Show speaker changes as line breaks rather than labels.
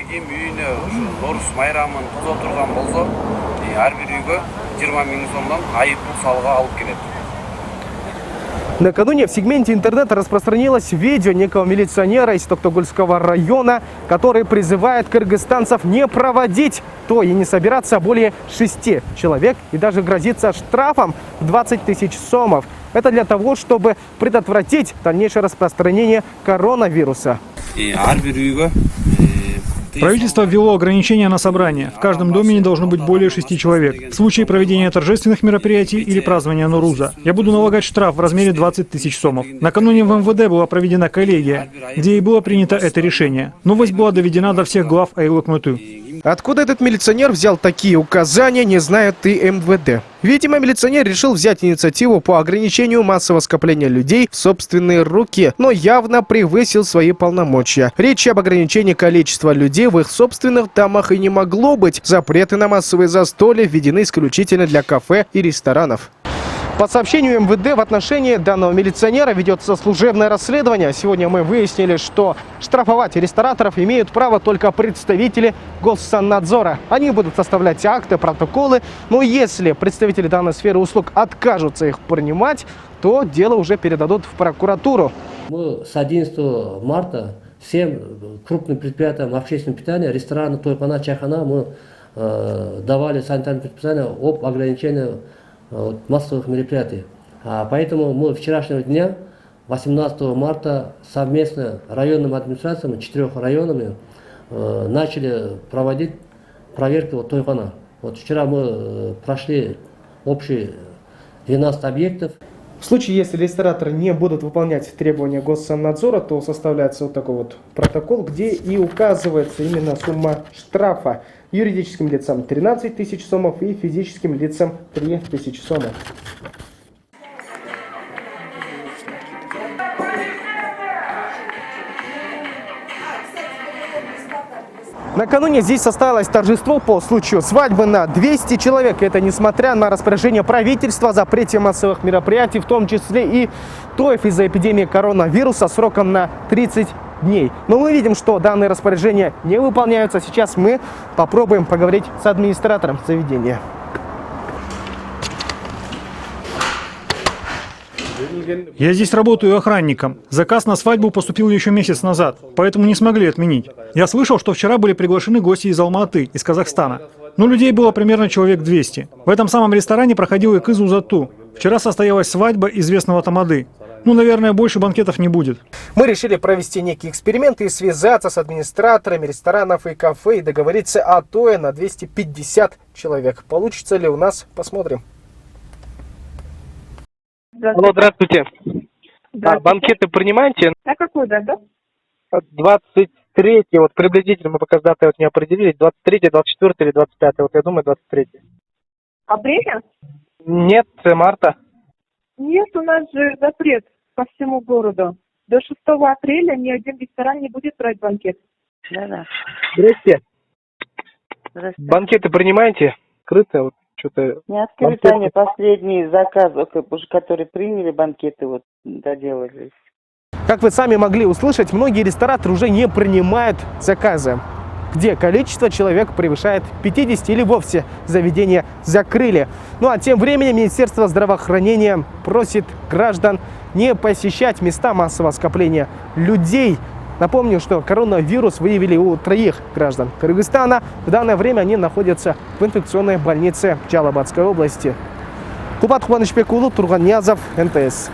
ким үйүнө ушу Норус майрамын кутуп турган болсо, ар бир үйгө 20 000 сомдон айыппул салыгы алып келет.
Накануне в сегменте интернета распространилось видео некого милиционера из Токтогульского района, который призывает кыргызстанцев не проводить то и не собираться более 6 человек и даже грозится штрафом в 20 000 сомов. Это для того, чтобы предотвратить дальнейшее распространение коронавируса.
Правительство ввело ограничения на собрания. В каждом доме не должно быть более 6 человек. В случае проведения торжественных мероприятий или празднования Норуза я буду налагать штраф в размере 20 000 сомов. Накануне в МВД была проведена коллегия, где и было принято это решение. Новость была доведена до всех глав Айлык-Муты.
Откуда этот милиционер взял такие указания, не знает и МВД. Видимо, милиционер решил взять инициативу по ограничению массового скопления людей в собственные руки, но явно превысил свои полномочия. Речи об ограничении количества людей в их собственных домах и не могло быть. Запреты на массовые застолья введены исключительно для кафе и ресторанов. По сообщению МВД, в отношении данного милиционера ведется служебное расследование. Сегодня мы выяснили, что штрафовать рестораторов имеют право только представители Госсаннадзора. Они будут составлять акты, протоколы. Но если представители данной сферы услуг откажутся их принимать, то дело уже передадут в прокуратуру.
Мы с 11 марта всем крупным предприятиям общественного питания, рестораны, тойхана, чайхана, мы давали санитарные предписания об ограничении массовых мероприятий. Поэтому мы вчерашнего дня, 18 марта, совместно районным администрациями, 4 районами начали проводить проверки тойхана. Вчера мы прошли общие 12 объектов.
В случае, если рестораторы не будут выполнять требования Госсаннадзора, то составляется вот такой вот протокол, где и указывается именно сумма штрафа. Юридическим лицам 13 000 сомов и физическим лицам 3 000 сомов. Накануне здесь состоялось торжество по случаю свадьбы на 200 человек. Это несмотря на распоряжение правительства о запрете массовых мероприятий, в том числе и тоев из-за эпидемии коронавируса сроком на 30 дней. Но мы видим, что данные распоряжения не выполняются. Сейчас мы попробуем поговорить с администратором заведения.
Я здесь работаю охранником. Заказ на свадьбу поступил еще месяц назад, поэтому не смогли отменить. Я слышал, что вчера были приглашены гости из Алматы, из Казахстана. Но людей было примерно человек 200. В этом самом ресторане проходил и Кызу Зату. Вчера состоялась свадьба известного тамады. Наверное, больше банкетов не будет.
Мы решили провести некий эксперимент и связаться с администраторами ресторанов и кафе и договориться о тое на 250 человек. Получится ли у нас? Посмотрим. Алло, здравствуйте.
Здравствуйте.
Банкеты принимаете?
На какую дату?
23, вот приблизительно, мы пока с датой не определились, 23, 24 или 25, вот я думаю 23.
Апреля?
Нет, марта.
Нет, у нас же запрет по всему городу. До 6 апреля ни один ресторан не будет брать банкет.
Да.
Здрасте.
Здравствуйте.
Банкеты принимаете? Открыто, вот что-то.
Не открыты они, последние заказы, которые приняли банкеты, доделались.
Как вы сами могли услышать, многие рестораторы уже не принимают заказы, где количество человек превышает 50 или вовсе заведения закрыли. А тем временем Министерство здравоохранения просит граждан не посещать места массового скопления людей. Напомню, что коронавирус выявили у 3 граждан Кыргызстана. В данное время они находятся в инфекционной больнице Джалабадской области. Кубат Хуанышбекулу, Турган Ниязов, НТС.